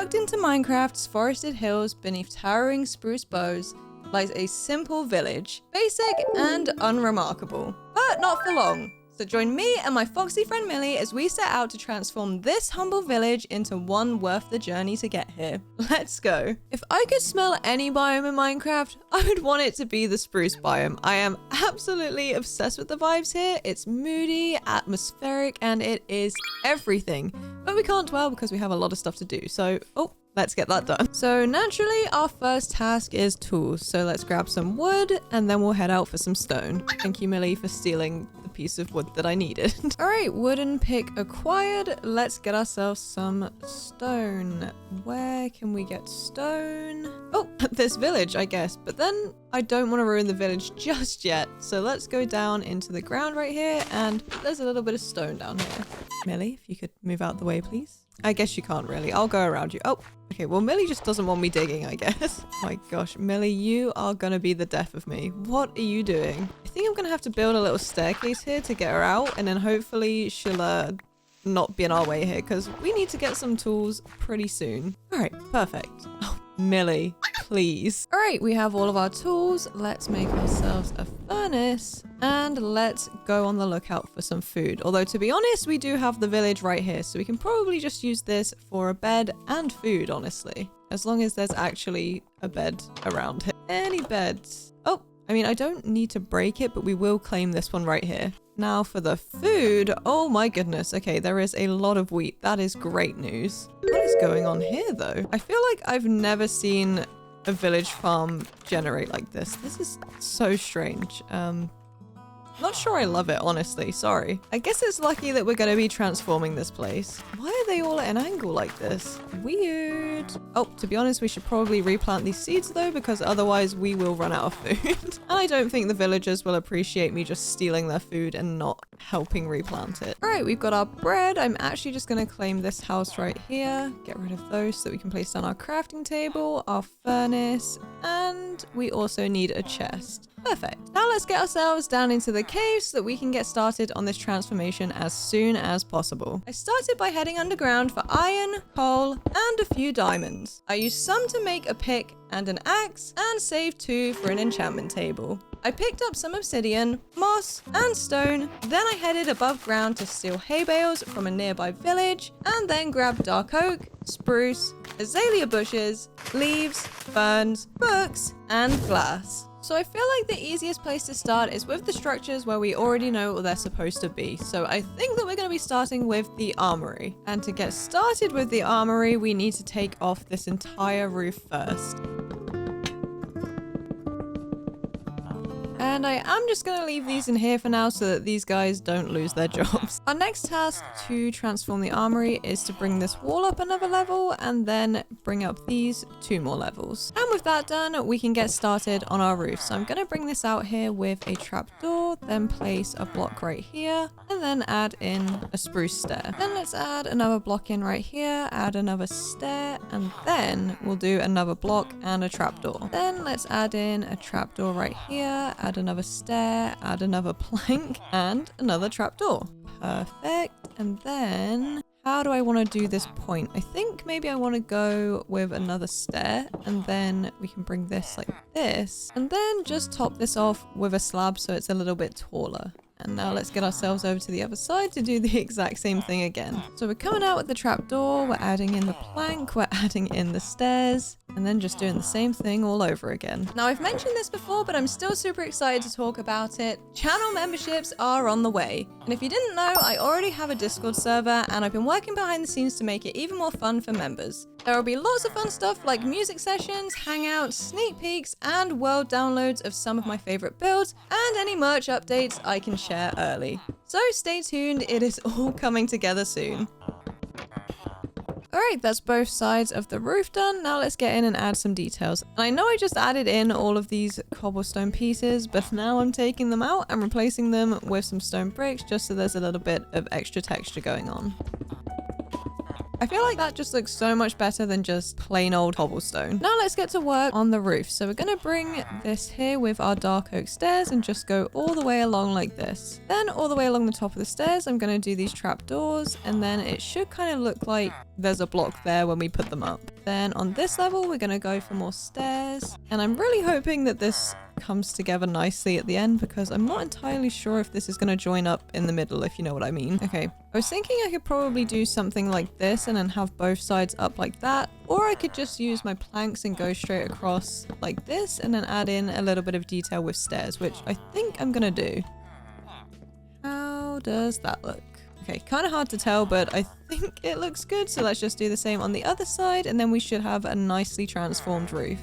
Tucked into Minecraft's forested hills beneath towering spruce boughs lies a simple village, basic and unremarkable, but not for long. So join me and my foxy friend Millie as we set out to transform this humble village into one worth the journey to get here. Let's go. If I could smell any biome in Minecraft, I would want it to be the spruce biome. I am absolutely obsessed with the vibes here. It's moody, atmospheric, and it is everything. But we can't dwell because we have a lot of stuff to do. So, let's get that done. So naturally, our first task is tools. So let's grab some wood and then we'll head out for some stone. Thank you, Millie, for stealing the piece of wood that I needed. All right, wooden pick acquired. Let's get ourselves some stone. Where can we get stone? Oh, this village, I guess. But then I don't want to ruin the village just yet. So let's go down into the ground right here. And there's a little bit of stone down here. Millie, if you could move out the way, please. I guess you can't really. I'll go around you. Oh, okay. Well, Millie just doesn't want me digging, I guess. Oh my gosh, Millie, you are going to be the death of me. What are you doing? I think I'm going to have to build a little staircase here to get her out. And then hopefully she'll not be in our way here because we need to get some tools pretty soon. All right, perfect. Oh, Millie, please. All right, we have all of our tools. Let's make ourselves a furnace and let's go on the lookout for some food. Although to be honest, we do have the village right here, so we can probably just use this for a bed and food, honestly. As long as there's actually a bed around here. Any beds? Oh, I mean, I don't need to break it, but we will claim this one right here. Now for the food. Oh my goodness. Okay, there is a lot of wheat. That is great news. What is going on here though? I feel like I've never seen a village farm generate like this. This is so strange. Not sure I love it, honestly. Sorry. I guess it's lucky that we're going to be transforming this place. Why are they all at an angle like this? Weird. Oh, to be honest, we should probably replant these seeds though, because otherwise we will run out of food. And I don't think the villagers will appreciate me just stealing their food and not helping replant it. All right, we've got our bread. I'm actually just going to claim this house right here. Get rid of those so that we can place down our crafting table, our furnace, and we also need a chest. Perfect. Now let's get ourselves down into the cave so that we can get started on this transformation as soon as possible. I started by heading underground for iron, coal, and a few diamonds. I used some to make a pick and an axe, and saved 2 for an enchantment table. I picked up some obsidian, moss, and stone. Then I headed above ground to steal hay bales from a nearby village, and then grabbed dark oak, spruce, azalea bushes, leaves, ferns, books, and glass. So I feel like the easiest place to start is with the structures where we already know what they're supposed to be. So I think that we're going to be starting with the armory. And to get started with the armory, we need to take off this entire roof first. And I am just going to leave these in here for now so that these guys don't lose their jobs. Our next task to transform the armory is to bring this wall up another level and then bring up these 2 more levels. And with that done, we can get started on our roof. So I'm going to bring this out here with a trapdoor, then place a block right here, and then add in a spruce stair. Then let's add another block in right here, add another stair, and then we'll do another block and a trapdoor. Then let's add in a trapdoor right here, add another stair, add another plank, and another trapdoor. Perfect. And then how do I want to do this point? I think maybe I want to go with another stair, and then we can bring this like this, and then just top this off with a slab so it's a little bit taller. And now let's get ourselves over to the other side to do the exact same thing again. So we're coming out with the trapdoor, we're adding in the plank, we're adding in the stairs, and then just doing the same thing all over again. Now I've mentioned this before, but I'm still super excited to talk about it. Channel memberships are on the way. And if you didn't know, I already have a Discord server and I've been working behind the scenes to make it even more fun for members. There will be lots of fun stuff like music sessions, hangouts, sneak peeks, and world downloads of some of my favorite builds, and any merch updates I can share early. So stay tuned, it is all coming together soon. Alright, that's both sides of the roof done. Now let's get in and add some details. And I know I just added in all of these cobblestone pieces, but now I'm taking them out and replacing them with some stone bricks just so there's a little bit of extra texture going on. I feel like that just looks so much better than just plain old cobblestone. Now let's get to work on the roof. So we're going to bring this here with our dark oak stairs and just go all the way along like this. Then all the way along the top of the stairs, I'm going to do these trap doors, and then it should kind of look like there's a block there when we put them up. Then on this level, we're gonna go for more stairs. And I'm really hoping that this comes together nicely at the end because I'm not entirely sure if this is gonna join up in the middle, if you know what I mean. Okay, I was thinking I could probably do something like this and then have both sides up like that. Or I could just use my planks and go straight across like this and then add in a little bit of detail with stairs, which I think I'm gonna do. How does that look? Okay, kind of hard to tell, but I think it looks good. So let's just do the same on the other side and then we should have a nicely transformed roof.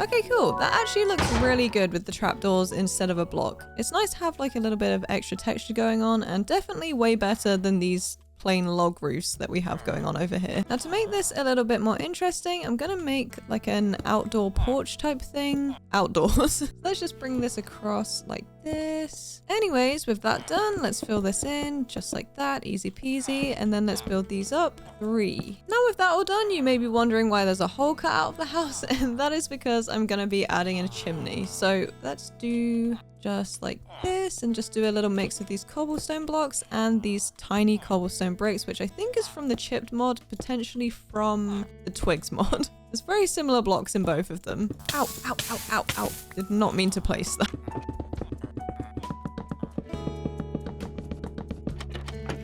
Okay, cool. That actually looks really good with the trapdoors instead of a block. It's nice to have like a little bit of extra texture going on and definitely way better than these plain log roofs that we have going on over here. Now to make this a little bit more interesting, I'm gonna make like an outdoor porch type thing outdoors. Let's just bring this across like this. Anyways, with that done, let's fill this in just like that, easy peasy. And then let's build these up 3. Now with that all done, you may be wondering why there's a hole cut out of the house, and that is because I'm gonna be adding in a chimney. So let's do just like this and just do a little mix of these cobblestone blocks and these tiny cobblestone bricks, which I think is from the chipped mod, potentially from the twigs mod. There's very similar blocks in both of them. Ow, ow, ow, ow, ow. Did not mean to place that.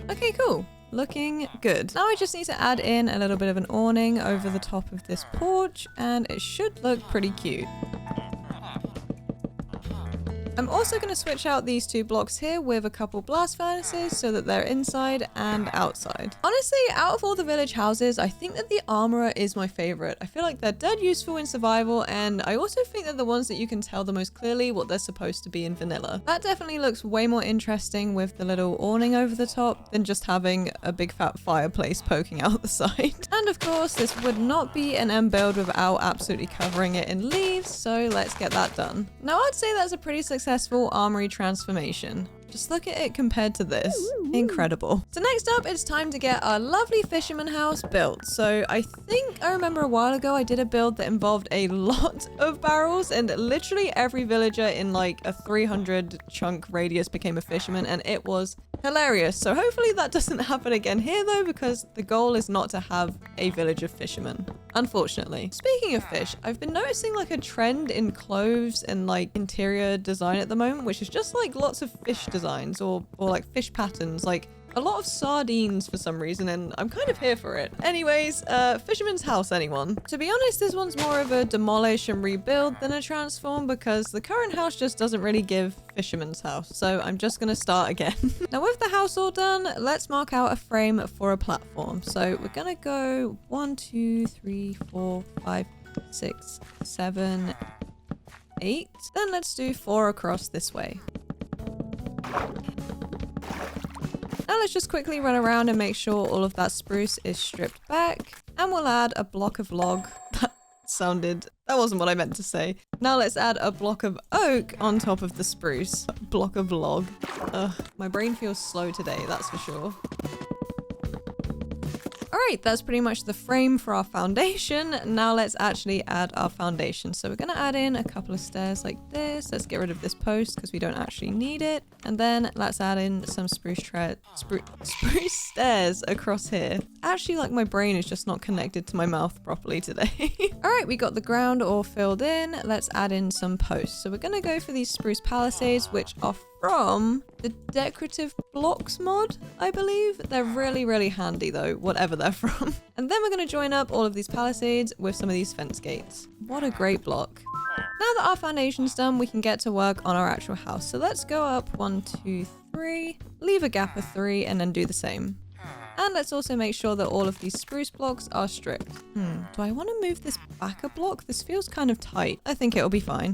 Okay, cool. Looking good. Now I just need to add in a little bit of an awning over the top of this porch and it should look pretty cute. I'm also going to switch out these 2 blocks here with a couple blast furnaces so that they're inside and outside. Honestly, out of all the village houses, I think that the armorer is my favorite. I feel like they're dead useful in survival, and I also think they're the ones that you can tell the most clearly what they're supposed to be in vanilla. That definitely looks way more interesting with the little awning over the top than just having a big fat fireplace poking out the side. And of course, this would not be an end build without absolutely covering it in leaves, so let's get that done. Now I'd say that's a pretty successful armory transformation. Just look at it compared to this. Incredible. So next up, it's time to get our lovely fisherman house built. So I think I remember a while ago I did a build that involved a lot of barrels, and literally every villager in like a 300 chunk radius became a fisherman, and it was hilarious. So hopefully that doesn't happen again here though, because the goal is not to have a village of fishermen, unfortunately. Speaking of fish, I've been noticing like a trend in clothes and like interior design at the moment, which is just like lots of fish designs or like fish patterns, like a lot of sardines for some reason, and I'm kind of here for it. Anyways, fisherman's house, anyone? To be honest, this one's more of a demolish and rebuild than a transform, because the current house just doesn't really give fisherman's house. So I'm just gonna start again. Now with the house all done, let's mark out a frame for a platform. So we're gonna go 1, 2, 3, 4, 5, 6, 7, 8. Then let's do 4 across this way. Now let's just quickly run around and make sure all of that spruce is stripped back. And we'll add a block of log. That wasn't what I meant to say. Now let's add a block of oak on top of the spruce. Block of log. Ugh, my brain feels slow today, that's for sure. Alright, that's pretty much the frame for our foundation. Now let's actually add our foundation. So we're going to add in a couple of stairs like this. Let's get rid of this post because we don't actually need it. And then let's add in some spruce stairs across here. Actually, like my brain is just not connected to my mouth properly today. Alright, we got the ground all filled in. Let's add in some posts. So we're going to go for these spruce palisades, which are from the decorative blocks mod, I believe. They're really, really handy though, whatever they're from. And then we're going to join up all of these palisades with some of these fence gates. What a great block. Now that our foundation's done, we can get to work on our actual house. So let's go up 1, 2, 3, leave a gap of 3, and then do the same. And let's also make sure that all of these spruce blocks are stripped. Do I want to move this back a block? This feels kind of tight. I think it'll be fine.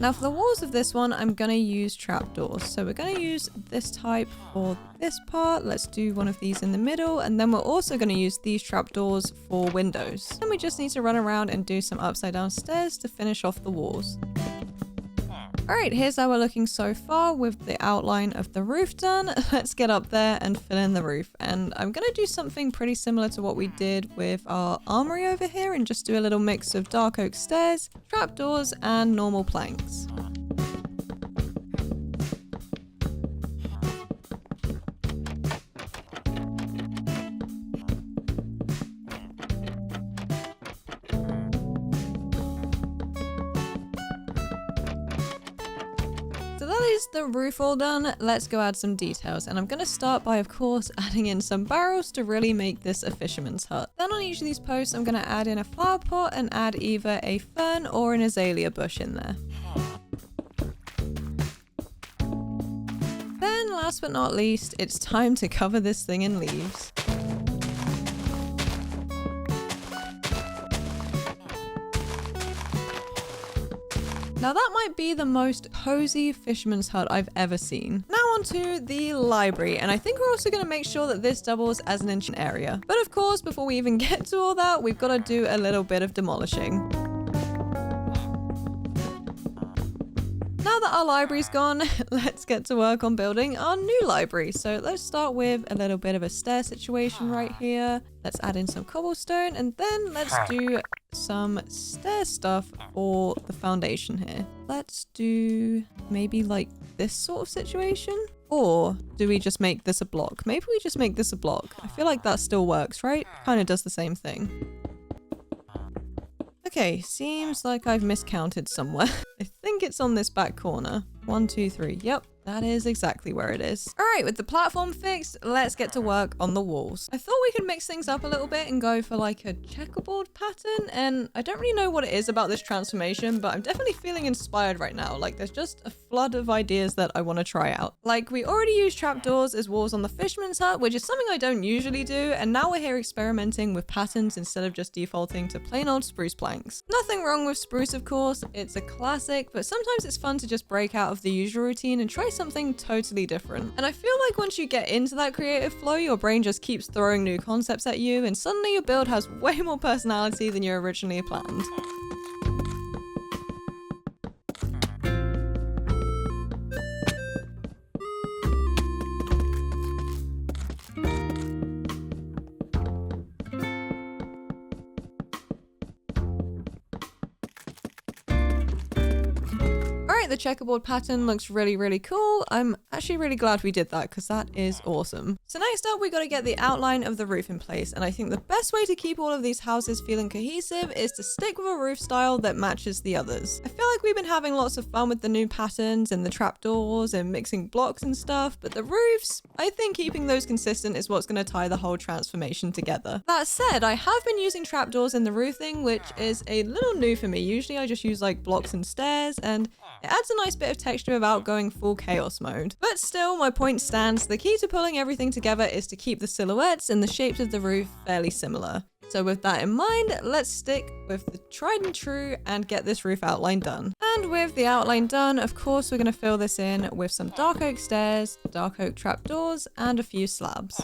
Now for the walls of this one, I'm going to use trapdoors. So we're going to use this type for this part. Let's do one of these in the middle. And then we're also going to use these trapdoors for windows. And we just need to run around and do some upside down stairs to finish off the walls. Alright, here's how we're looking so far with the outline of the roof done. Let's get up there and fill in the roof. And I'm going to do something pretty similar to what we did with our armory over here and just do a little mix of dark oak stairs, trapdoors, and normal planks. is the roof all done, let's go add some details. And I'm going to start by, of course, adding in some barrels to really make this a fisherman's hut. Then on each of these posts, I'm going to add in a flower pot and add either a fern or an azalea bush in there. Then last but not least, it's time to cover this thing in leaves. Now that might be the most cozy fisherman's hut I've ever seen. Now on to the library, and I think we're also going to make sure that this doubles as an enchanting area. But of course, before we even get to all that, we've got to do a little bit of demolishing. Now that our library's gone, let's get to work on building our new library. So let's start with a little bit of a stair situation right here. Let's add in some cobblestone, and then let's do some stair stuff for the foundation here. Let's do maybe like this sort of situation. Or do we just make this a block? Maybe we just make this a block. I feel like that still works, right? Kind of does the same thing. Okay, seems like I've miscounted somewhere. I think it's on this back corner. 1, 2, 3. Yep, that is exactly where it is. All right, with the platform fixed, let's get to work on the walls. I thought we could mix things up a little bit and go for like a checkerboard pattern. And I don't really know what it is about this transformation, but I'm definitely feeling inspired right now. Like there's just a flood of ideas that I want to try out. Like we already used trapdoors as walls on the fisherman's hut, which is something I don't usually do. And now we're here experimenting with patterns instead of just defaulting to plain old spruce planks. Nothing wrong with spruce, of course. It's a classic, but sometimes it's fun to just break out of the usual routine and try something totally different. And I feel like once you get into that creative flow, your brain just keeps throwing new concepts at you, and suddenly your build has way more personality than you originally planned. The checkerboard pattern looks really, really cool. I'm actually really glad we did that because that is awesome. So next up, we got to get the outline of the roof in place. And I think the best way to keep all of these houses feeling cohesive is to stick with a roof style that matches the others. I feel like we've been having lots of fun with the new patterns and the trapdoors and mixing blocks and stuff, but the roofs, I think keeping those consistent is what's going to tie the whole transformation together. That said, I have been using trapdoors in the roofing, which is a little new for me. Usually I just use like blocks and stairs, and it adds a nice bit of texture without going full chaos mode. But still, my point stands. The key to pulling everything together is to keep the silhouettes and the shapes of the roof fairly similar. So with that in mind, let's stick with the tried and true and get this roof outline done. And with the outline done, of course, we're going to fill this in with some dark oak stairs, dark oak trapdoors, and a few slabs.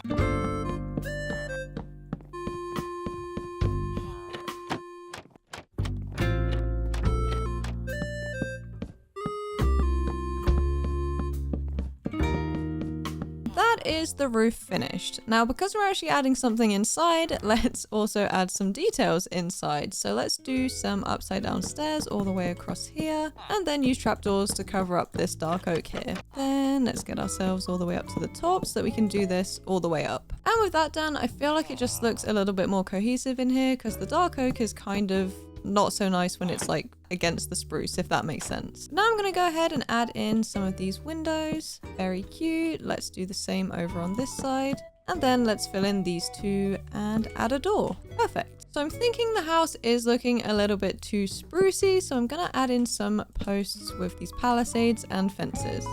Is the roof finished. Now, because we're actually adding something inside, let's also add some details inside. So let's do some upside down stairs all the way across here, and then use trapdoors to cover up this dark oak here. Then let's get ourselves all the way up to the top so that we can do this all the way up. And with that done, I feel like it just looks a little bit more cohesive in here because the dark oak is kind of not so nice when it's like against the spruce, if that makes sense. Now I'm going to go ahead and add in some of these windows. Very cute. Let's do the same over on this side. And then let's fill in these two and add a door. Perfect. So I'm thinking the house is looking a little bit too sprucey, so I'm going to add in some posts with these palisades and fences.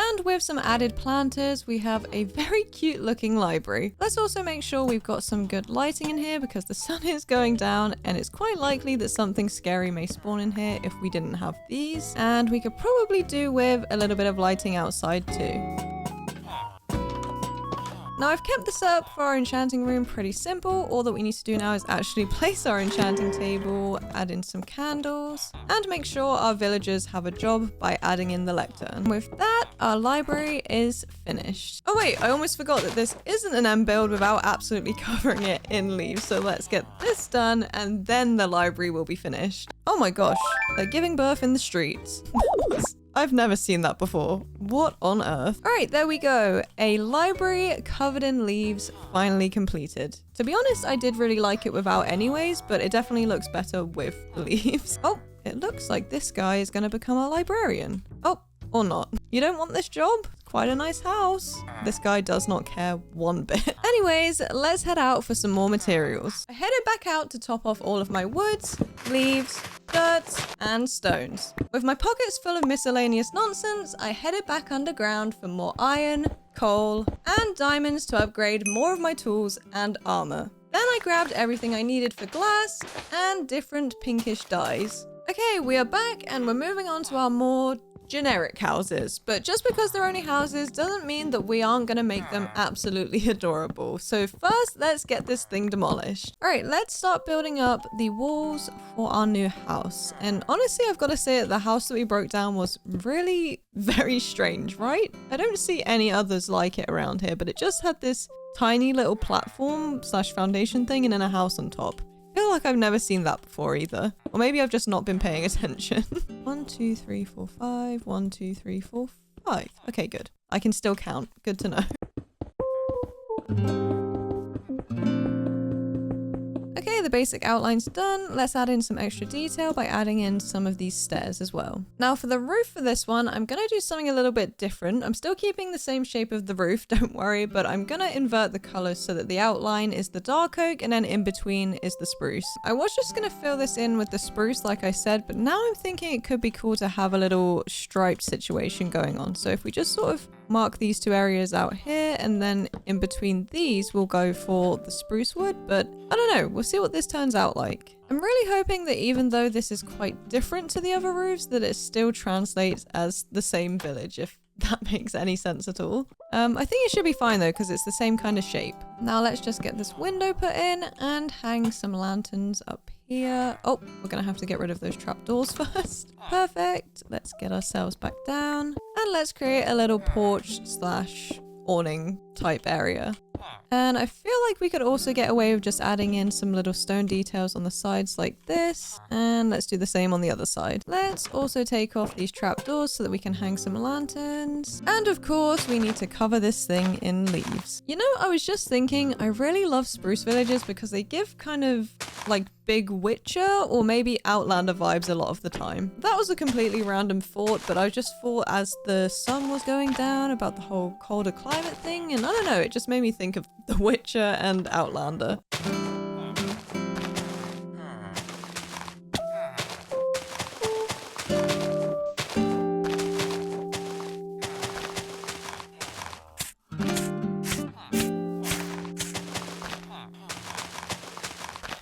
And with some added planters, we have a very cute looking library. Let's also make sure we've got some good lighting in here because the sun is going down and it's quite likely that something scary may spawn in here if we didn't have these. And we could probably do with a little bit of lighting outside too. Now I've kept the setup for our enchanting room pretty simple. All that we need to do now is actually place our enchanting table, add in some candles, and make sure our villagers have a job by adding in the lectern. With that, our library is finished. Oh wait, I almost forgot that this isn't an end build without absolutely covering it in leaves. So let's get this done and then the library will be finished. Oh my gosh, they're giving birth in the streets. I've never seen that before. What on earth? All right, there we go. A library covered in leaves, finally completed. To be honest, I did really like it without anyways, but it definitely looks better with the leaves. Oh, it looks like this guy is going to become a librarian. Oh, or not. You don't want this job? It's quite a nice house. This guy does not care one bit. Anyways, let's head out for some more materials. I headed back out to top off all of my woods, leaves, dirt, and stones. With my pockets full of miscellaneous nonsense, I headed back underground for more iron, coal, and diamonds to upgrade more of my tools and armor. Then I grabbed everything I needed for glass and different pinkish dyes. Okay, we are back and we're moving on to our more generic houses, but just because they're only houses doesn't mean that we aren't going to make them absolutely adorable. So first, let's get this thing demolished. All right, let's start building up the walls for our new house. And honestly, I've got to say that the house that we broke down was really very strange, right? I don't see any others like it around here, but it just had this tiny little platform / foundation thing and then a house on top. I feel like I've never seen that before either. Or maybe I've just not been paying attention. 1, 2, 3, 4, 5. 1, 2, 3, 4, 5. Okay, good. I can still count. Good to know. Okay, the basic outline's done. Let's add in some extra detail by adding in some of these stairs as well. Now for the roof for this one, I'm gonna do something a little bit different. I'm still keeping the same shape of the roof, don't worry, but I'm gonna invert the colors so that the outline is the dark oak and then in between is the spruce. I was just gonna fill this in with the spruce like I said, but now I'm thinking it could be cool to have a little striped situation going on. So if we just sort of mark these two areas out here and then in between these we'll go for the spruce wood, but I don't know, we'll see what this turns out like. I'm really hoping that even though this is quite different to the other roofs, that it still translates as the same village, if that makes any sense at all. I think it should be fine though, because it's the same kind of shape. Now let's just get this window put in and hang some lanterns up here. Oh, we're gonna have to get rid of those trapdoors first. Perfect. Let's get ourselves back down and let's create a little porch / awning type area. And I feel like we could also get away with just adding in some little stone details on the sides like this. And let's do the same on the other side. Let's also take off these trapdoors so that we can hang some lanterns. And of course, we need to cover this thing in leaves. You know, I was just thinking, I really love spruce villages because they give kind of like big Witcher or maybe Outlander vibes a lot of the time. That was a completely random thought, but I just thought as the sun was going down about the whole colder climate thing, and I don't know, it just made me think of The Witcher and Outlander.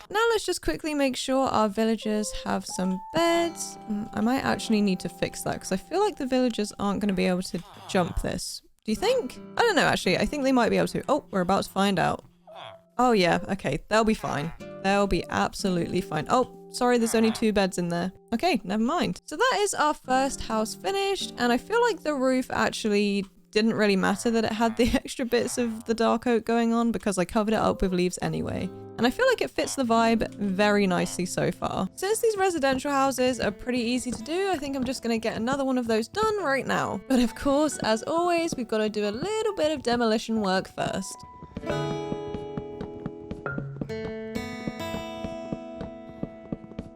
Now let's just quickly make sure our villagers have some beds. I might actually need to fix that because I feel like the villagers aren't going to be able to jump this. Do you think? I don't know actually. I think they might be able to. Oh, we're about to find out. Oh yeah, okay. They'll be fine. They'll be absolutely fine. Oh, sorry, there's only 2 beds in there. Okay, never mind. So that is our first house finished, and I feel like the roof actually didn't really matter that it had the extra bits of the dark oak going on because I covered it up with leaves anyway. And I feel like it fits the vibe very nicely so far. Since these residential houses are pretty easy to do, I think I'm just gonna get another one of those done right now. But of course, as always, we've got to do a little bit of demolition work first.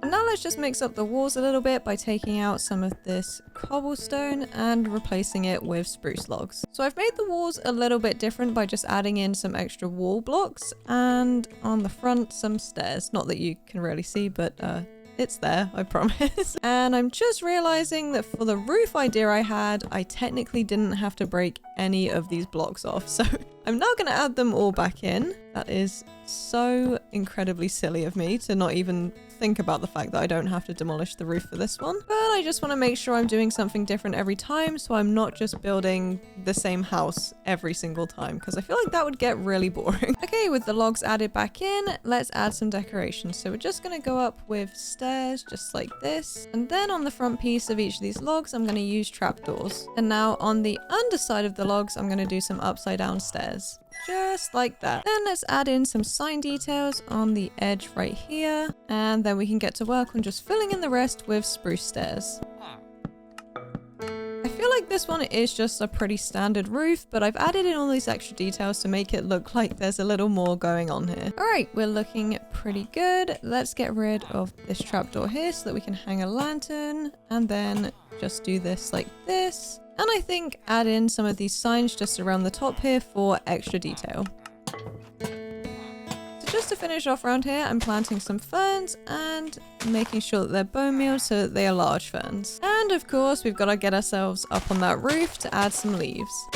Now let's just mix up the walls a little bit by taking out some of this cobblestone and replacing it with spruce logs. So I've made the walls a little bit different by just adding in some extra wall blocks and on the front some stairs. Not that you can really see, but it's there, I promise. And I'm just realizing that for the roof idea I had, I technically didn't have to break any of these blocks off. So I'm now going to add them all back in. That is so incredibly silly of me to not even think about the fact that I don't have to demolish the roof for this one. But I just want to make sure I'm doing something different every time so I'm not just building the same house every single time because I feel like that would get really boring. Okay, with the logs added back in, let's add some decorations. So we're just going to go up with stairs just like this. And then on the front piece of each of these logs, I'm going to use trapdoors. And now on the underside of the logs, I'm going to do some upside down stairs. Just like that. Then let's add in some sign details on the edge right here. And then we can get to work on just filling in the rest with spruce stairs. I feel like this one is just a pretty standard roof, but I've added in all these extra details to make it look like there's a little more going on here. All right, we're looking pretty good. Let's get rid of this trapdoor here so that we can hang a lantern, and then just do this like this. And I think add in some of these signs just around the top here for extra detail. Just to finish off around here, I'm planting some ferns and making sure that they're bone mealed so that they are large ferns. And of course, we've got to get ourselves up on that roof to add some leaves.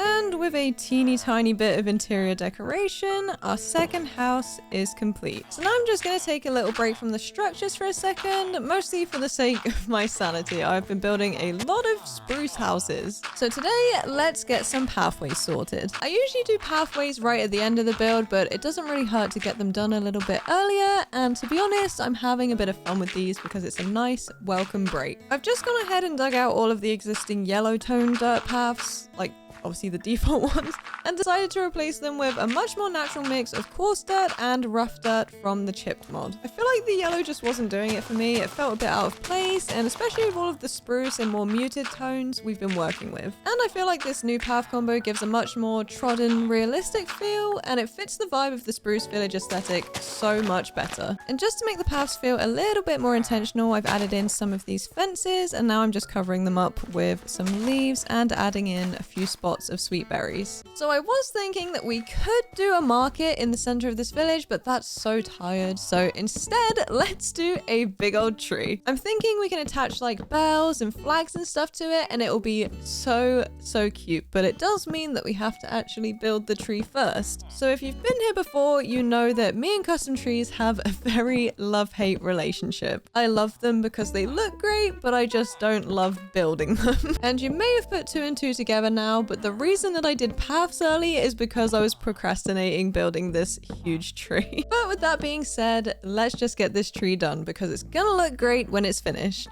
And with a teeny tiny bit of interior decoration, our second house is complete. So now I'm just going to take a little break from the structures for a second, mostly for the sake of my sanity. I've been building a lot of spruce houses. So today, let's get some pathways sorted. I usually do pathways right at the end of the build, but it doesn't really hurt to get them done a little bit earlier. And to be honest, I'm having a bit of fun with these because it's a nice welcome break. I've just gone ahead and dug out all of the existing yellow tone dirt paths, like obviously the default ones, and decided to replace them with a much more natural mix of coarse dirt and rough dirt from the chipped mod. I feel like the yellow just wasn't doing it for me. It felt a bit out of place, and especially with all of the spruce and more muted tones we've been working with. And I feel like this new path combo gives a much more trodden, realistic feel, and it fits the vibe of the Spruce Village aesthetic so much better. And just to make the paths feel a little bit more intentional, I've added in some of these fences, and now I'm just covering them up with some leaves and adding in a few spots of sweet berries. So I was thinking that we could do a market in the center of this village, but that's so tired. So instead, let's do a big old tree. I'm thinking we can attach like bells and flags and stuff to it, and it will be so cute. But it does mean that we have to actually build the tree first. So if you've been here before, you know that me and custom trees have a very love-hate relationship. I love them because they look great, but I just don't love building them. And you may have put two and two together now, but the reason that I did paths early is because I was procrastinating building this huge tree. But with that being said, let's just get this tree done because it's gonna look great when it's finished.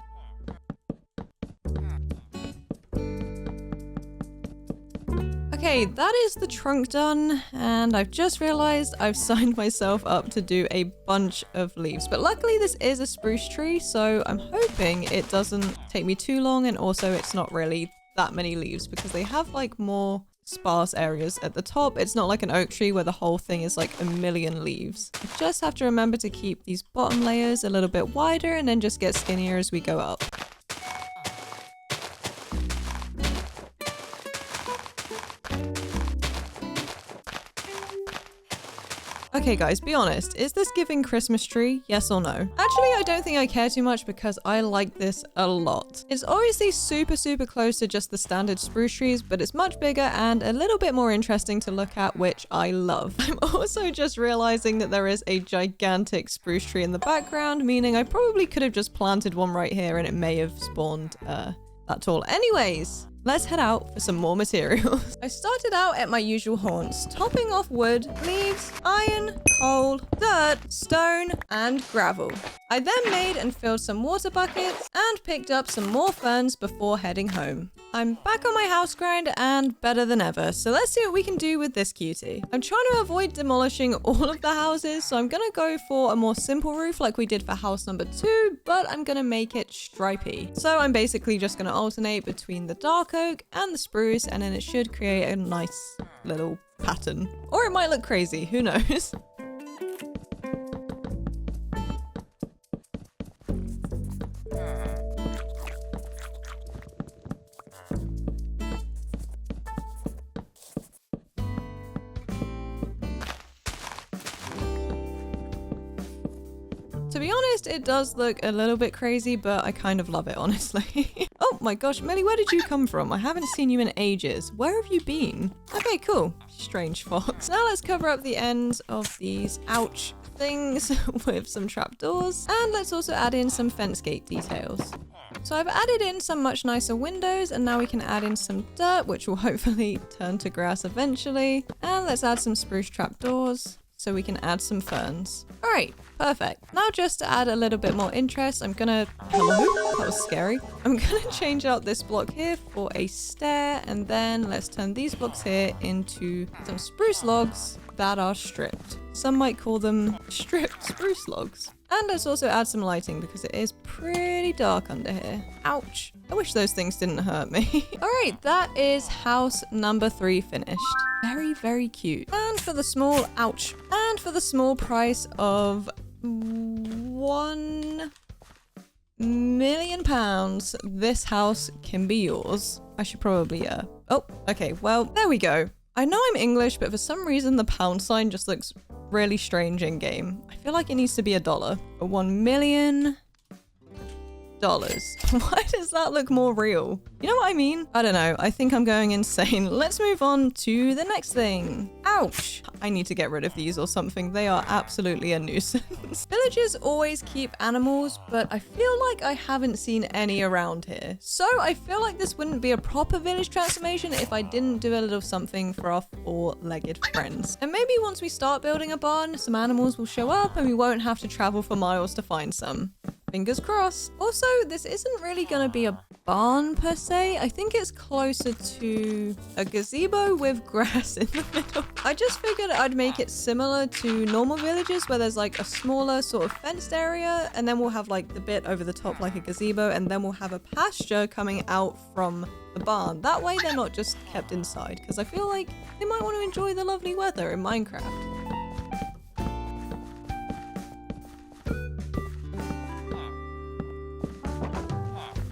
Okay, that is the trunk done, and I've just realized I've signed myself up to do a bunch of leaves. But luckily this is a spruce tree, so I'm hoping it doesn't take me too long, and also it's not really that many leaves because they have like more sparse areas at the top. It's not like an oak tree where the whole thing is like a million leaves. I just have to remember to keep these bottom layers a little bit wider and then just get skinnier as we go up. Okay guys, be honest, is this giving Christmas tree? Yes or no? Actually, I don't think I care too much because I like this a lot. It's obviously super close to just the standard spruce trees, but it's much bigger and a little bit more interesting to look at, which I love. I'm also just realizing that there is a gigantic spruce tree in the background, meaning I probably could have just planted one right here and it may have spawned that tall. Anyways, let's head out for some more materials. I started out at my usual haunts, topping off wood, leaves, iron, coal, dirt, stone, and gravel. I then made and filled some water buckets and picked up some more ferns before heading home. I'm back on my house grind and better than ever, so let's see what we can do with this cutie. I'm trying to avoid demolishing all of the houses, so I'm gonna go for a more simple roof like we did for house number 2, but I'm gonna make it stripy. So I'm basically just gonna alternate between the dark oak and the spruce, and then it should create a nice little pattern. Or it might look crazy, who knows? To be honest, it does look a little bit crazy, but I kind of love it, honestly. Oh my gosh, Millie, where did you come from? I haven't seen you in ages. Where have you been? Okay, cool. Strange fox. Now let's cover up the ends of these ouch things with some trapdoors. And let's also add in some fence gate details. So I've added in some much nicer windows, and now we can add in some dirt, which will hopefully turn to grass eventually. And let's add some spruce trapdoors so we can add some ferns. All right, perfect. Now just to add a little bit more interest, I'm gonna, hello, that was scary. I'm gonna change out this block here for a stair, and then let's turn these blocks here into some spruce logs that are stripped. Some might call them stripped spruce logs. And let's also add some lighting because it is pretty dark under here. Ouch. I wish those things didn't hurt me. All right, that is house number 3 finished. Very, very cute. And for the small, ouch. And for the small price of £1 million, this house can be yours. I should probably, oh, okay, well, there we go. I know I'm English, but for some reason the pound sign just looks really strange in game. I feel like it needs to be $1. $1 million. Why does that look more real? You know what I mean? I don't know. I think I'm going insane. Let's move on to the next thing. Ouch. I need to get rid of these or something. They are absolutely a nuisance. Villagers always keep animals, but I feel like I haven't seen any around here. So I feel like this wouldn't be a proper village transformation if I didn't do a little something for our 4-legged friends. And maybe once we start building a barn, some animals will show up and we won't have to travel for miles to find some. Fingers crossed. Also, this isn't really going to be a barn per se. I think it's closer to a gazebo with grass in the middle. I just figured I'd make it similar to normal villages where there's like a smaller sort of fenced area, and then we'll have like the bit over the top like a gazebo, and then we'll have a pasture coming out from the barn. That way they're not just kept inside, because I feel like they might want to enjoy the lovely weather in Minecraft.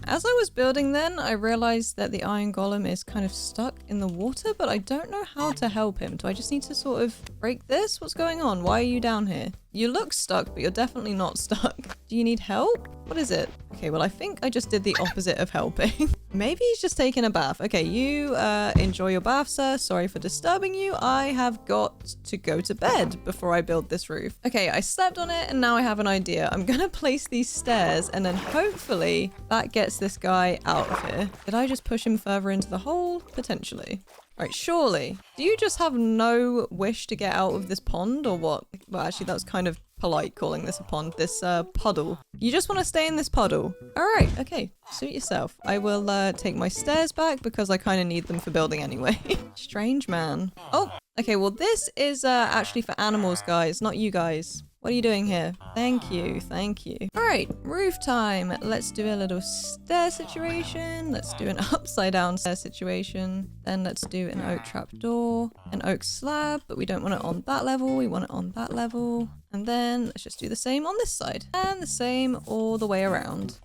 As I was building then, I realized that the iron golem is kind of stuck in the water, but I don't know how to help him. Do I just need to sort of break this? What's going on? Why are you down here? You look stuck, but you're definitely not stuck. Do you need help? What is it? Okay, well, I think I just did the opposite of helping. Maybe he's just taking a bath. Okay, you enjoy your bath, sir. Sorry for disturbing you. I have got to go to bed before I build this roof. Okay, I slept on it and now I have an idea. I'm gonna place these stairs and then hopefully that gets this guy out of here. Did I just push him further into the hole? Potentially. Right, surely. Do you just have no wish to get out of this pond or what? Well, actually, that was kind of polite calling this a pond. This puddle. You just want to stay in this puddle. All right, okay. Suit yourself. I will take my stairs back because I kind of need them for building anyway. Strange man. Oh, okay. Well, this is actually for animals, guys, not you guys. What are you doing here? Thank you, thank you. All right, roof time. Let's do a little stair situation. Let's do an upside down stair situation. Then let's do an oak trapdoor, an oak slab, but we don't want it on that level. We want it on that level. And then let's just do the same on this side and the same all the way around.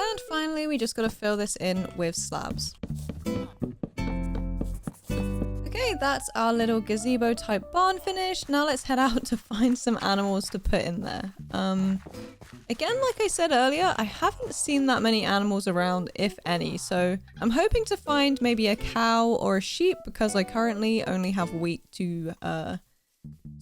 And finally, we just got to fill this in with slabs. Okay, that's our little gazebo type barn finished. Now let's head out to find some animals to put in there. Again, like I said earlier, I haven't seen that many animals around, if any. So I'm hoping to find maybe a cow or a sheep because I currently only have wheat to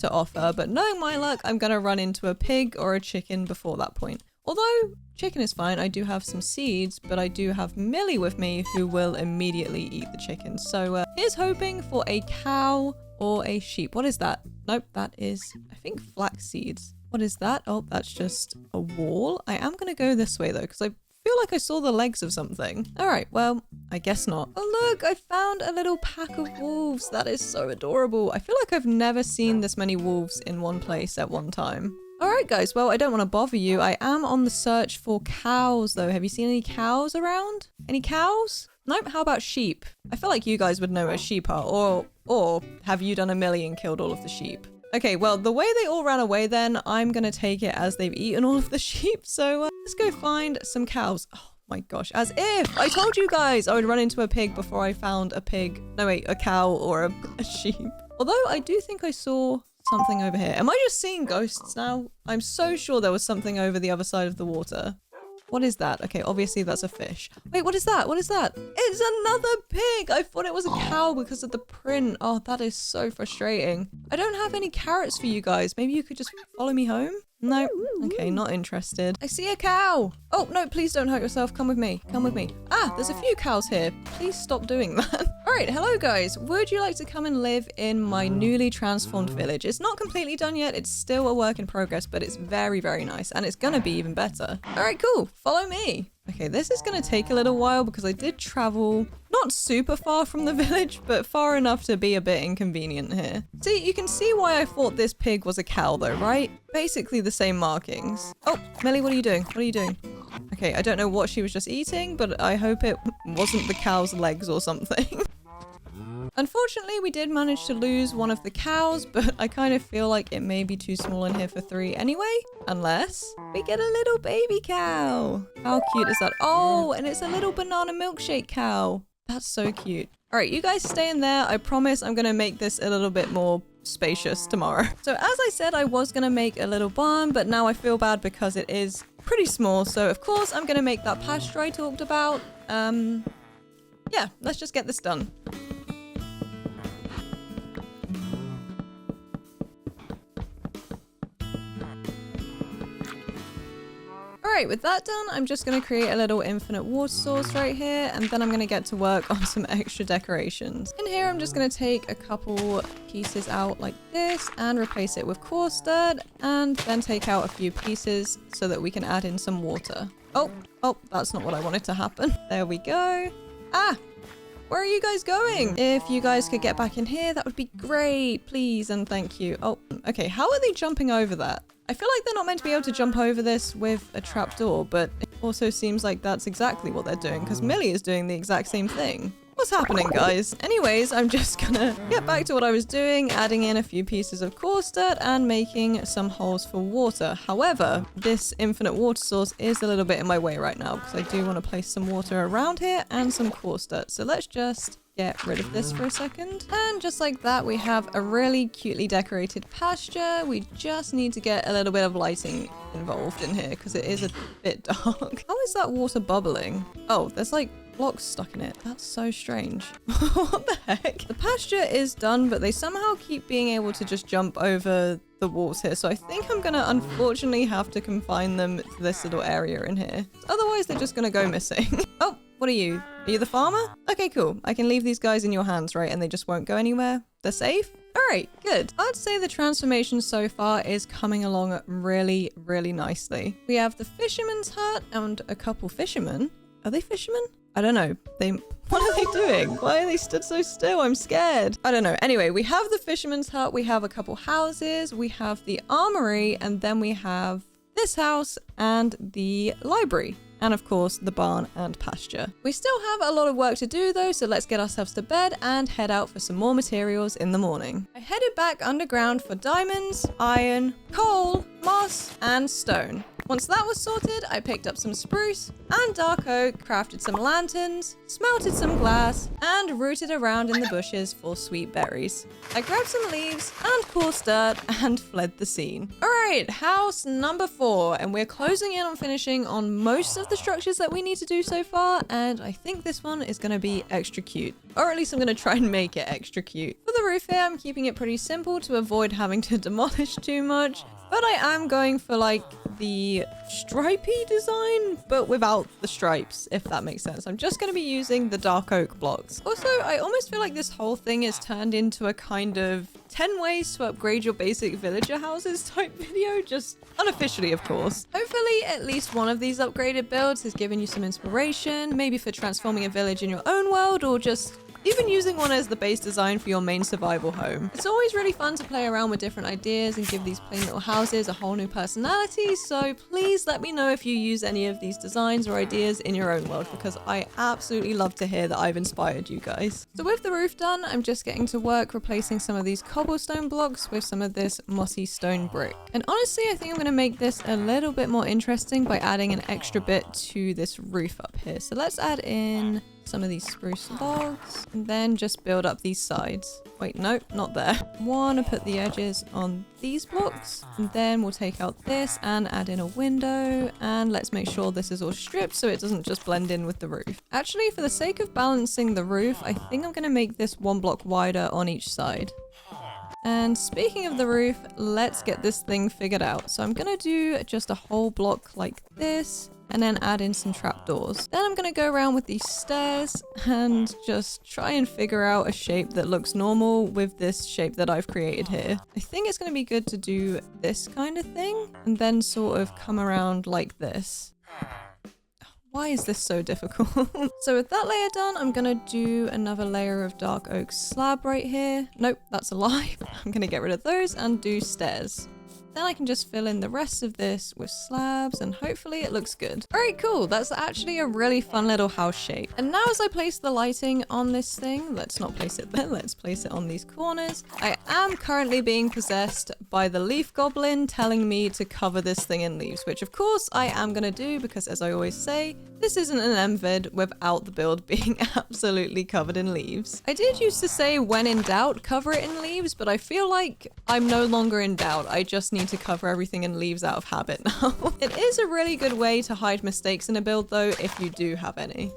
offer. But knowing my luck, I'm going to run into a pig or a chicken before that point. Although chicken is fine, I do have some seeds, but I do have Millie with me who will immediately eat the chicken. So here's hoping for a cow or a sheep. What is that? Nope, that is, I think, flax seeds. What is that? Oh, that's just a wall. I am going to go this way though, because I feel like I saw the legs of something. All right, well, I guess not. Oh, look, I found a little pack of wolves. That is so adorable. I feel like I've never seen this many wolves in one place at one time. All right, guys. Well, I don't want to bother you. I am on the search for cows, though. Have you seen any cows around? Any cows? Nope. How about sheep? I feel like you guys would know where sheep are. Or have you done a million and killed all of the sheep? Okay, well, the way they all ran away then, I'm going to take it as they've eaten all of the sheep. So let's go find some cows. Oh my gosh, as if I told you guys I would run into a pig before I found a pig. No, wait, a cow or a sheep. Although I do think I saw something over here. Am I just seeing ghosts now? I'm so sure there was something over the other side of the water. What is that? Okay, obviously that's a fish. Wait, what is that? What is that? It's another pig! I thought it was a cow because of the print. Oh, that is so frustrating. I don't have any carrots for you guys. Maybe you could just follow me home? No. Okay, not interested. I see a cow. Oh, no, please don't hurt yourself. Come with me. Come with me. Ah, there's a few cows here. Please stop doing that. All right, hello guys. Would you like to come and live in my newly transformed village? It's not completely done yet. It's still a work in progress, but it's very, very nice. And it's gonna be even better. All right, cool. Follow me. Okay, this is gonna take a little while because I did travel Not super far from the village, but far enough to be a bit inconvenient here. See, you can see why I thought this pig was a cow though, right? Basically the same markings. Oh, Millie, what are you doing? What are you doing? Okay, I don't know what she was just eating, but I hope it wasn't the cow's legs or something. Unfortunately, we did manage to lose one of the cows, but I kind of feel like it may be too small in here for 3 anyway. Unless we get a little baby cow. How cute is that? Oh, and it's a little banana milkshake cow. That's so cute. All right, you guys stay in there. I promise I'm going to make this a little bit more spacious tomorrow. So as I said, I was going to make a little barn, but now I feel bad because it is pretty small. So of course, I'm going to make that pasture I talked about. Yeah, let's just get this done. Alright, with that done, I'm just going to create a little infinite water source right here, and then I'm going to get to work on some extra decorations. In here, I'm just going to take a couple pieces out like this and replace it with coarse dirt, and then take out a few pieces so that we can add in some water. Oh, that's not what I wanted to happen. There we go. Ah! Where are you guys going? If you guys could get back in here, that would be great. Please and thank you. Oh, okay. How are they jumping over that? I feel like they're not meant to be able to jump over this with a trapdoor, but it also seems like that's exactly what they're doing because Millie is doing the exact same thing. What's happening, guys? Anyways, I'm just gonna get back to what I was doing, adding in a few pieces of coarse dirt and making some holes for water. However, this infinite water source is a little bit in my way right now because I do want to place some water around here and some coarse dirt. So let's just get rid of this for a second. And just like that, we have a really cutely decorated pasture. We just need to get a little bit of lighting involved in here because it is a bit dark. How is that water bubbling? Oh, there's like blocks stuck in it. That's so strange. What the heck? The pasture is done, but they somehow keep being able to just jump over the walls here. So I think I'm gonna unfortunately have to confine them to this little area in here. Otherwise, they're just gonna go missing. Oh, what are you? Are you the farmer? Okay, cool. I can leave these guys in your hands, right? And they just won't go anywhere. They're safe? All right, good. I'd say the transformation so far is coming along really, really nicely. We have the fisherman's hut and a couple fishermen. Are they fishermen? I don't know. What are they doing? Why are they stood so still? I'm scared. I don't know. Anyway, we have the fisherman's hut. We have a couple houses. We have the armory. And then we have this house and the library. And of course, the barn and pasture. We still have a lot of work to do though, so let's get ourselves to bed and head out for some more materials in the morning. I headed back underground for diamonds, iron, coal, moss, and stone. Once that was sorted, I picked up some spruce and dark oak, crafted some lanterns, smelted some glass, and rooted around in the bushes for sweet berries. I grabbed some leaves and coarse dirt and fled the scene. Alright, house number 4, and we're closing in on finishing on most of the structures that we need to do so far, and I think this one is going to be extra cute. Or at least I'm going to try and make it extra cute. For the roof here, I'm keeping it pretty simple to avoid having to demolish too much. But I am going for like the stripy design, but without the stripes, if that makes sense. I'm just going to be using the dark oak blocks. Also, I almost feel like this whole thing is turned into a kind of 10 ways to upgrade your basic villager houses type video, just unofficially, of course. Hopefully, at least one of these upgraded builds has given you some inspiration, maybe for transforming a village in your own world, or just even using one as the base design for your main survival home. It's always really fun to play around with different ideas and give these plain little houses a whole new personality, so please let me know if you use any of these designs or ideas in your own world, because I absolutely love to hear that I've inspired you guys. So with the roof done, I'm just getting to work replacing some of these cobblestone blocks with some of this mossy stone brick. And honestly, I think I'm going to make this a little bit more interesting by adding an extra bit to this roof up here. So let's add in some of these spruce logs and then just build up these sides. Wait, no, not there. Want to put the edges on these blocks, and then we'll take out this and add in a window, and let's make sure this is all stripped so it doesn't just blend in with the roof. Actually, for the sake of balancing the roof, I think I'm going to make this 1 block wider on each side. And speaking of the roof, let's get this thing figured out. So I'm going to do just a whole block like this, and then add in some trapdoors. Then I'm going to go around with these stairs and just try and figure out a shape that looks normal with this shape that I've created here. I think it's going to be good to do this kind of thing and then sort of come around like this. Why is this so difficult? So with that layer done, I'm gonna do another layer of dark oak slab right here. Nope, that's a lie. I'm gonna get rid of those and do stairs. Then I can just fill in the rest of this with slabs and hopefully it looks good. Alright, cool. That's actually a really fun little house shape. And now as I place the lighting on this thing, let's not place it there, let's place it on these corners. I am currently being possessed by the leaf goblin telling me to cover this thing in leaves, which of course I am gonna do because as I always say, this isn't an MVid without the build being absolutely covered in leaves. I did used to say when in doubt, cover it in leaves, but I feel like I'm no longer in doubt. I just need to cover everything in leaves out of habit now. It is a really good way to hide mistakes in a build though, if you do have any.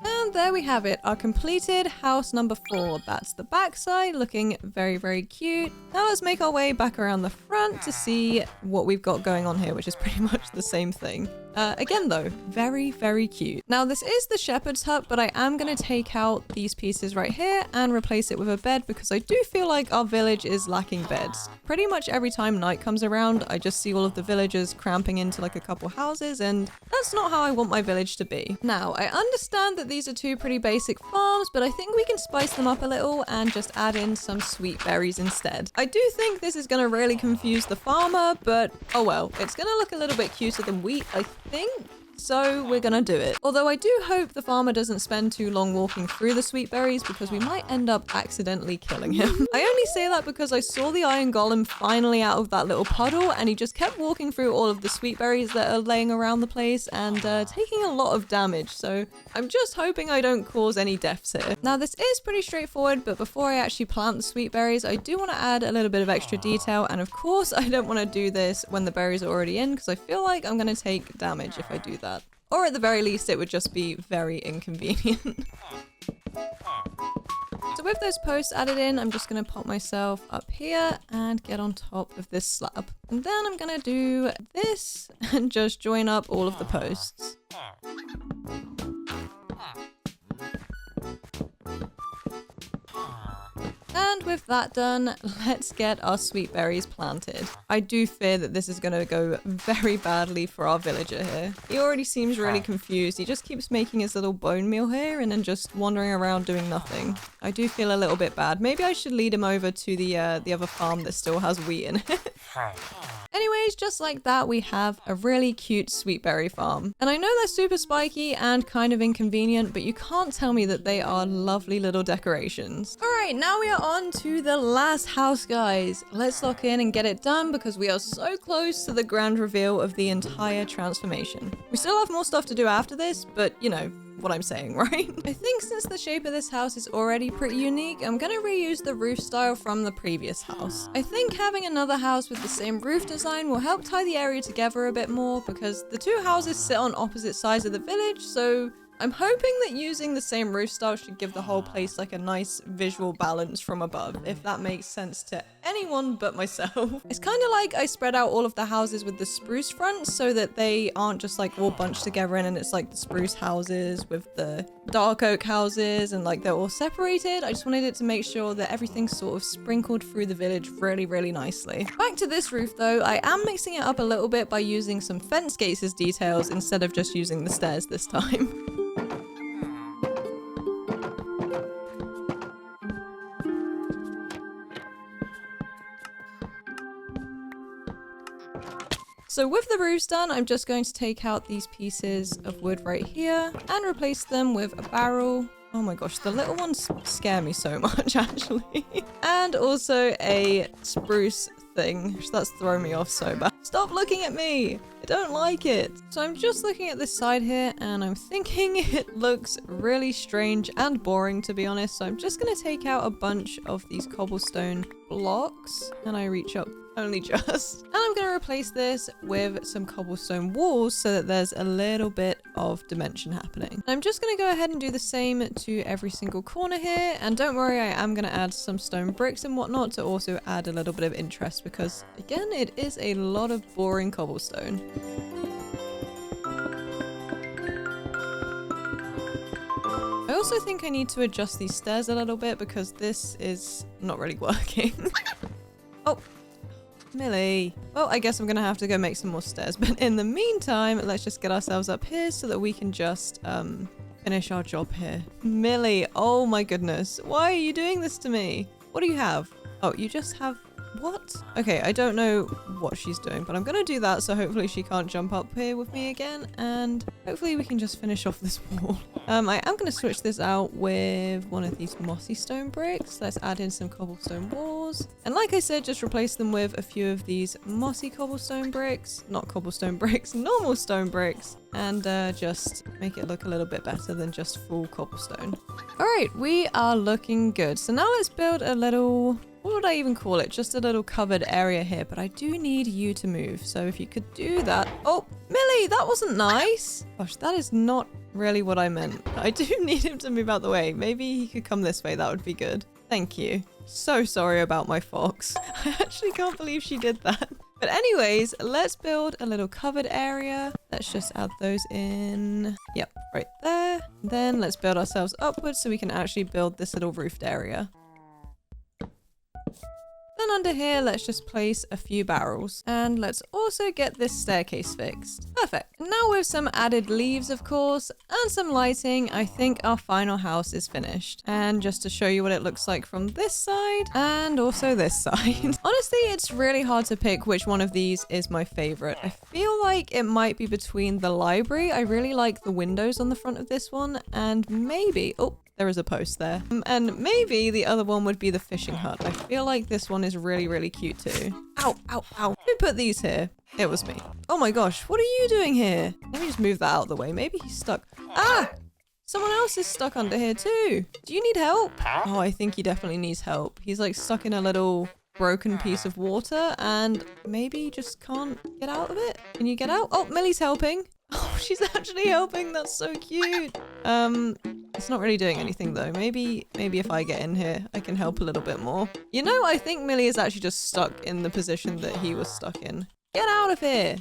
And there we have it, our completed house number 4. That's the back side, looking very, very cute. Now let's make our way back around the front to see what we've got going on here, which is pretty much the same thing. Again though, very, very cute. Now this is the shepherd's hut, but I am going to take out these pieces right here and replace it with a bed because I do feel like our village is lacking beds. Pretty much every time night comes around, I just see all of the villagers cramping into like a couple houses, and that's not how I want my village to be. Now, I understand that these are two pretty basic farms, but I think we can spice them up a little and just add in some sweet berries instead. I do think this is going to really confuse the farmer, but oh well, it's going to look a little bit cuter than wheat, I think. So we're gonna do it. Although I do hope the farmer doesn't spend too long walking through the sweet berries because we might end up accidentally killing him. I only say that because I saw the iron golem finally out of that little puddle and he just kept walking through all of the sweet berries that are laying around the place and taking a lot of damage. So I'm just hoping I don't cause any deaths here. Now this is pretty straightforward, but before I actually plant the sweet berries, I do want to add a little bit of extra detail. And of course I don't want to do this when the berries are already in because I feel like I'm going to take damage if I do that. Or at the very least, it would just be very inconvenient. So with those posts added in, I'm just going to pop myself up here and get on top of this slab. And then I'm going to do this and just join up all of the posts. And with that done, let's get our sweet berries planted. I do fear that this is going to go very badly for our villager here. He already seems really confused. He just keeps making his little bone meal here and then just wandering around doing nothing. I do feel a little bit bad. Maybe I should lead him over to the other farm that still has wheat in it. Anyways, just like that, we have a really cute sweet berry farm. And I know they're super spiky and kind of inconvenient, but you can't tell me that they are lovely little decorations. All right, now we are on to the last house, guys. Let's lock in and get it done because we are so close to the grand reveal of the entire transformation. We still have more stuff to do after this, but you know what I'm saying, right? I think since the shape of this house is already pretty unique, I'm gonna reuse the roof style from the previous house. I think having another house with the same roof design will help tie the area together a bit more because the two houses sit on opposite sides of the village, so I'm hoping that using the same roof style should give the whole place like a nice visual balance from above, if that makes sense to anyone but myself. It's kind of like I spread out all of the houses with the spruce fronts so that they aren't just like all bunched together and it's like the spruce houses with the dark oak houses and like they're all separated. I just wanted it to make sure that everything's sort of sprinkled through the village really, really nicely. Back to this roof though, I am mixing it up a little bit by using some fence gates as details instead of just using the stairs this time. So with the roofs done, I'm just going to take out these pieces of wood right here and replace them with a barrel. Oh my gosh, the little ones scare me so much actually. And also a spruce thing. That's throwing me off so bad. Stop looking at me! I don't like it. So I'm just looking at this side here and I'm thinking it looks really strange and boring to be honest. So I'm just gonna take out a bunch of these cobblestone blocks and I reach up only just. And I'm going to replace this with some cobblestone walls so that there's a little bit of dimension happening. And I'm just going to go ahead and do the same to every single corner here. And don't worry, I am going to add some stone bricks and whatnot to also add a little bit of interest because again, it is a lot of boring cobblestone. I also think I need to adjust these stairs a little bit because this is not really working. Oh. Millie. Well, I guess I'm gonna have to go make some more stairs. But in the meantime, let's just get ourselves up here so that we can just finish our job here. Millie, oh my goodness. Why are you doing this to me? What do you have? Oh, you just have... What? Okay, I don't know what she's doing, but I'm gonna do that so hopefully she can't jump up here with me again, and hopefully we can just finish off this wall. I am gonna switch this out with one of these mossy stone bricks. Let's add in some cobblestone walls. And like I said, just replace them with a few of these mossy cobblestone bricks. Not cobblestone bricks, normal stone bricks. And just make it look a little bit better than just full cobblestone. All right, we are looking good. So now let's build a little... What would I even call it? Just a little covered area here, but I do need you to move. So if you could do that. Oh, Millie, that wasn't nice. Gosh, that is not really what I meant. I do need him to move out the way. Maybe he could come this way. That would be good. Thank you. So sorry about my fox. I actually can't believe she did that. But anyways, let's build a little covered area. Let's just add those in. Yep, right there. Then let's build ourselves upwards so we can actually build this little roofed area. Then under here, let's just place a few barrels. And let's also get this staircase fixed. Perfect. Now with some added leaves, of course, and some lighting, I think our final house is finished. And just to show you what it looks like from this side and also this side. Honestly, it's really hard to pick which one of these is my favorite. I feel like it might be between the library. I really like the windows on the front of this one, and maybe... Oh, there is a post there. And maybe the other one would be the fishing hut. I feel like this one is really, really cute too. Ow, ow, ow. Who put these here? It was me. Oh my gosh, what are you doing here? Let me just move that out of the way. Maybe he's stuck. Ah! Someone else is stuck under here too. Do you need help? Oh, I think he definitely needs help. He's like stuck in a little broken piece of water and maybe he just can't get out of it. Can you get out? Oh, Millie's helping. Oh, she's actually helping. That's so cute. It's not really doing anything though. Maybe if I get in here, I can help a little bit more. You know, I think Millie is actually just stuck in the position that he was stuck in. Get out of here.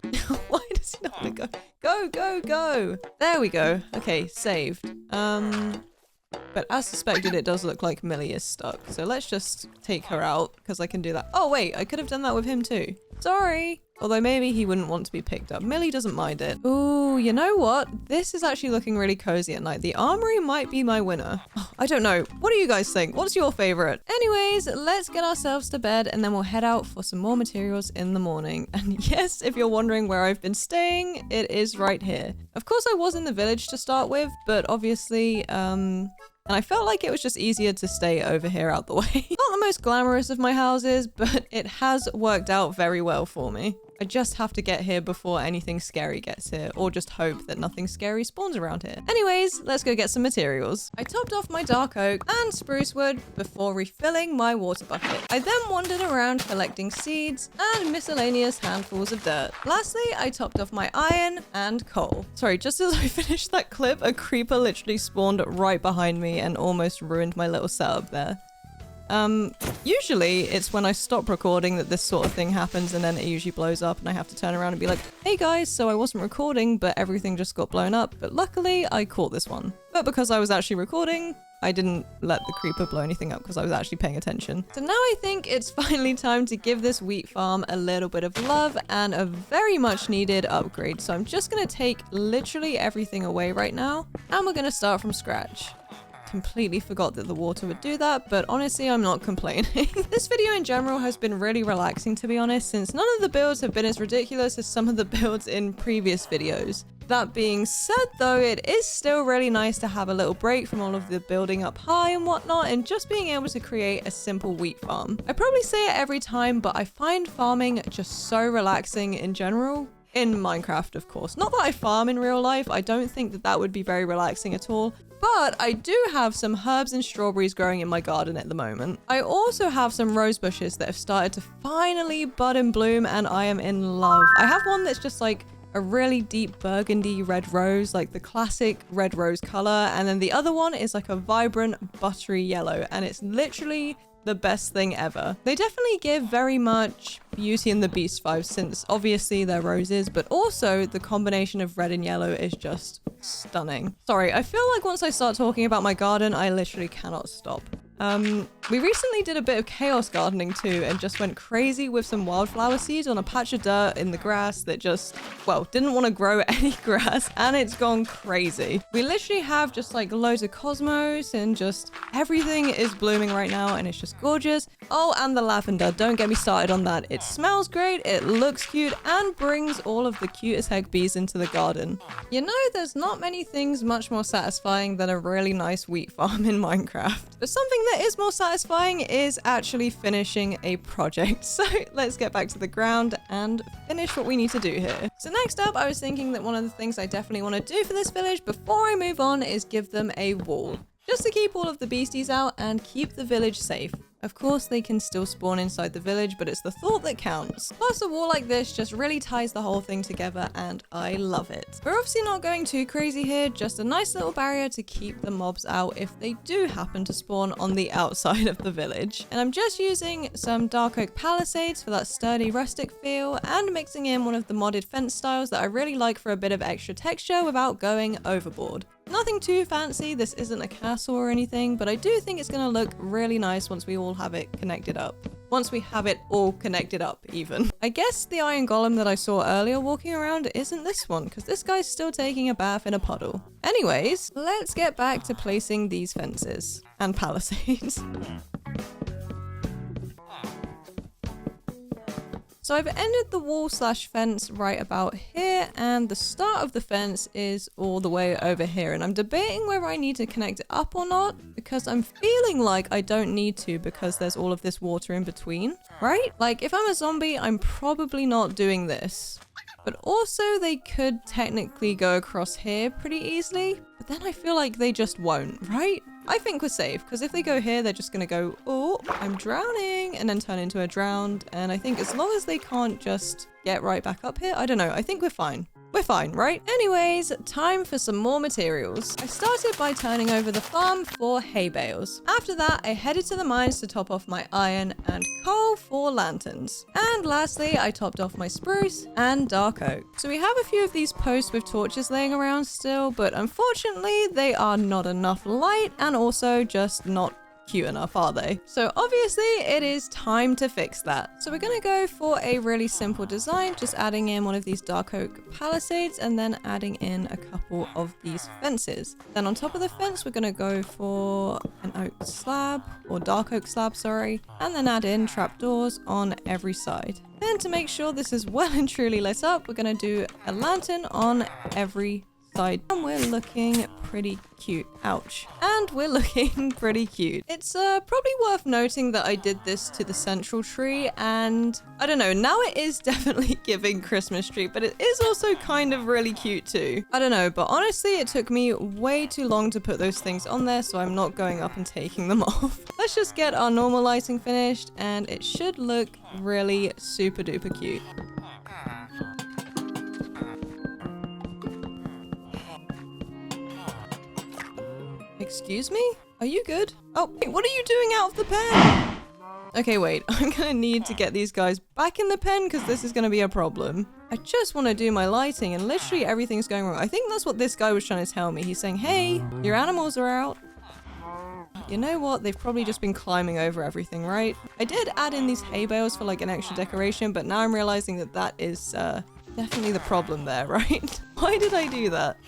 Why does he not want to go? Go, go, go. There we go. Okay, saved. But as suspected, it does look like Millie is stuck. So let's just take her out because I can do that. Oh, wait, I could have done that with him too. Sorry. Although maybe he wouldn't want to be picked up. Millie doesn't mind it. Ooh, you know what? This is actually looking really cozy at night. The Armory might be my winner. Oh, I don't know. What do you guys think? What's your favorite? Anyways, let's get ourselves to bed and then we'll head out for some more materials in the morning. And yes, if you're wondering where I've been staying, it is right here. Of course, I was in the village to start with, but obviously, and I felt like it was just easier to stay over here out the way. Not the most glamorous of my houses, but it has worked out very well for me. I just have to get here before anything scary gets here, or just hope that nothing scary spawns around here. Anyways, let's go get some materials. I topped off my dark oak and spruce wood before refilling my water bucket. I then wandered around collecting seeds and miscellaneous handfuls of dirt. Lastly, I topped off my iron and coal. Sorry, just as I finished that clip, a creeper literally spawned right behind me and almost ruined my little setup there. Usually it's when I stop recording that this sort of thing happens and then it usually blows up and I have to turn around and be like, hey guys, so I wasn't recording, but everything just got blown up. But luckily I caught this one. But because I was actually recording, I didn't let the creeper blow anything up because I was actually paying attention. So now I think it's finally time to give this wheat farm a little bit of love and a very much needed upgrade. So I'm just going to take literally everything away right now and we're going to start from scratch. Completely forgot that the water would do that, but honestly, I'm not complaining. This video in general has been really relaxing, to be honest, since none of the builds have been as ridiculous as some of the builds in previous videos. That being said though, it is still really nice to have a little break from all of the building up high and whatnot and just being able to create a simple wheat farm. I probably say it every time, but I find farming just so relaxing in general. In Minecraft, of course. Not that I farm in real life, I don't think that that would be very relaxing at all. But I do have some herbs and strawberries growing in my garden at the moment. I also have some rose bushes that have started to finally bud and bloom and I am in love. I have one that's just like a really deep burgundy red rose, like the classic red rose color. And then the other one is like a vibrant buttery yellow and it's literally the best thing ever. They definitely give very much Beauty and the Beast vibes since obviously they're roses, but also the combination of red and yellow is just stunning. Sorry, I feel like once I start talking about my garden, I literally cannot stop. We recently did a bit of chaos gardening too and just went crazy with some wildflower seeds on a patch of dirt in the grass that just, well, didn't want to grow any grass, and it's gone crazy. We literally have just like loads of cosmos and just everything is blooming right now and it's just gorgeous. Oh, and the lavender, don't get me started on that. It smells great, it looks cute, and brings all of the cutest heck bees into the garden. You know, there's not many things much more satisfying than a really nice wheat farm in Minecraft. But something that is more satisfying is actually finishing a project. So let's get back to the ground and finish what we need to do here. So next up, I was thinking that one of the things I definitely want to do for this village before I move on is give them a wall. Just to keep all of the beasties out and keep the village safe. Of course, they can still spawn inside the village, but it's the thought that counts. Plus, a wall like this just really ties the whole thing together, and I love it. We're obviously not going too crazy here, just a nice little barrier to keep the mobs out if they do happen to spawn on the outside of the village. And I'm just using some dark oak palisades for that sturdy rustic feel, and mixing in one of the modded fence styles that I really like for a bit of extra texture without going overboard. Nothing too fancy, this isn't a castle or anything, but I do think it's gonna look really nice once we all have it connected up. Once we have it all connected up, even. I guess the iron golem that I saw earlier walking around isn't this one, because this guy's still taking a bath in a puddle. Anyways, let's get back to placing these fences and palisades. So I've ended the wall slash fence right about here, and the start of the fence is all the way over here, and I'm debating whether I need to connect it up or not, because I'm feeling like I don't need to because there's all of this water in between, right? Like if I'm a zombie, I'm probably not doing this. But also they could technically go across here pretty easily, but then I feel like they just won't, right? I think we're safe, because if they go here, they're just gonna go, oh, I'm drowning, and then turn into a drowned. And I think as long as they can't just get right back up here, I don't know, I think we're fine. We're fine, right? Anyways, time for some more materials. I started by turning over the farm for hay bales. After that, I headed to the mines to top off my iron and coal for lanterns. And lastly, I topped off my spruce and dark oak. So we have a few of these posts with torches laying around still, but unfortunately, they are not enough light and also just not cute enough, are they? So obviously it is time to fix that. So we're gonna go for a really simple design, just adding in one of these dark oak palisades and then adding in a couple of these fences. Then on top of the fence, we're gonna go for an oak slab, or dark oak slab, sorry, and then add in trapdoors on every side. Then to make sure this is well and truly lit up, we're gonna do a lantern on every side, and we're looking pretty cute. Ouch. And we're looking pretty cute. It's probably worth noting that I did this to the central tree, and I don't know, now it is definitely giving Christmas tree, but it is also kind of really cute too. I don't know, but honestly it took me way too long to put those things on there, so I'm not going up and taking them off. Let's just get our normal lighting finished, and it should look really super duper cute. Excuse me? Are you good? Oh, wait, what are you doing out of the pen? Okay, wait, I'm gonna need to get these guys back in the pen because this is gonna be a problem. I just want to do my lighting and literally everything's going wrong. I think that's what this guy was trying to tell me. He's saying, hey, your animals are out. You know what? They've probably just been climbing over everything, right? I did add in these hay bales for like an extra decoration, but now I'm realizing that that is definitely the problem there, right? Why did I do that?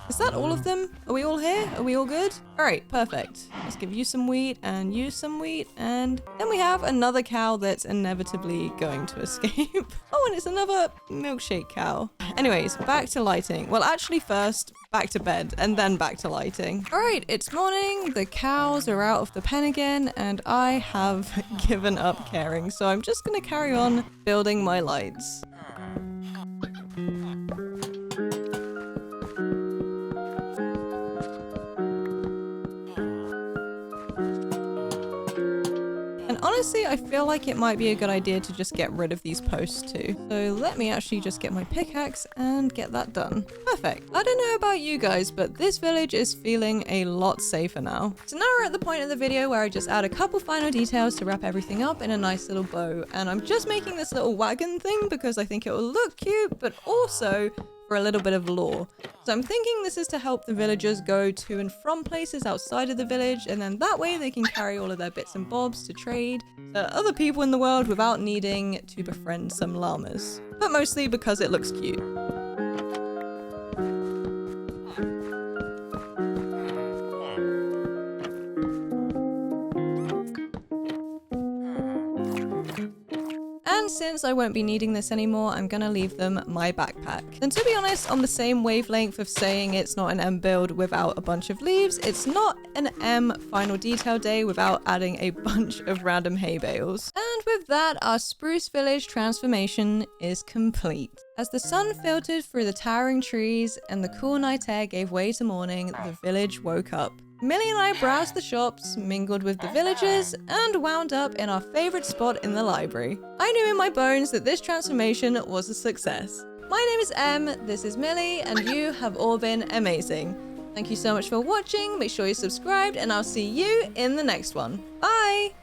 Is that all of them? Are we all here? Are we all good? All right, perfect. Let's give you some wheat and you some wheat. And then we have another cow that's inevitably going to escape. Oh, and it's another milkshake cow. Anyways, back to lighting. Well, actually first, back to bed and then back to lighting. All right, it's morning. The cows are out of the pen again and I have given up caring. So I'm just gonna carry on building my lights. Honestly, I feel like it might be a good idea to just get rid of these posts too. So let me actually just get my pickaxe and get that done. Perfect. I don't know about you guys, but this village is feeling a lot safer now. So now we're at the point of the video where I just add a couple final details to wrap everything up in a nice little bow. And I'm just making this little wagon thing because I think it will look cute, but also for a little bit of lore. So I'm thinking this is to help the villagers go to and from places outside of the village, and then that way they can carry all of their bits and bobs to trade to other people in the world without needing to befriend some llamas. But mostly because it looks cute. And since I won't be needing this anymore, I'm gonna leave them my backpack. And to be honest, on the same wavelength of saying it's not an M build without a bunch of leaves, it's not an M final detail day without adding a bunch of random hay bales. And with that, our Spruce Village transformation is complete. As the sun filtered through the towering trees and the cool night air gave way to morning, the village woke up. Millie and I browsed the shops, mingled with the villagers, and wound up in our favorite spot in the library. I knew in my bones that this transformation was a success. My name is Em, this is Millie, and you have all been amazing. Thank you so much for watching, make sure you're subscribed, and I'll see you in the next one. Bye!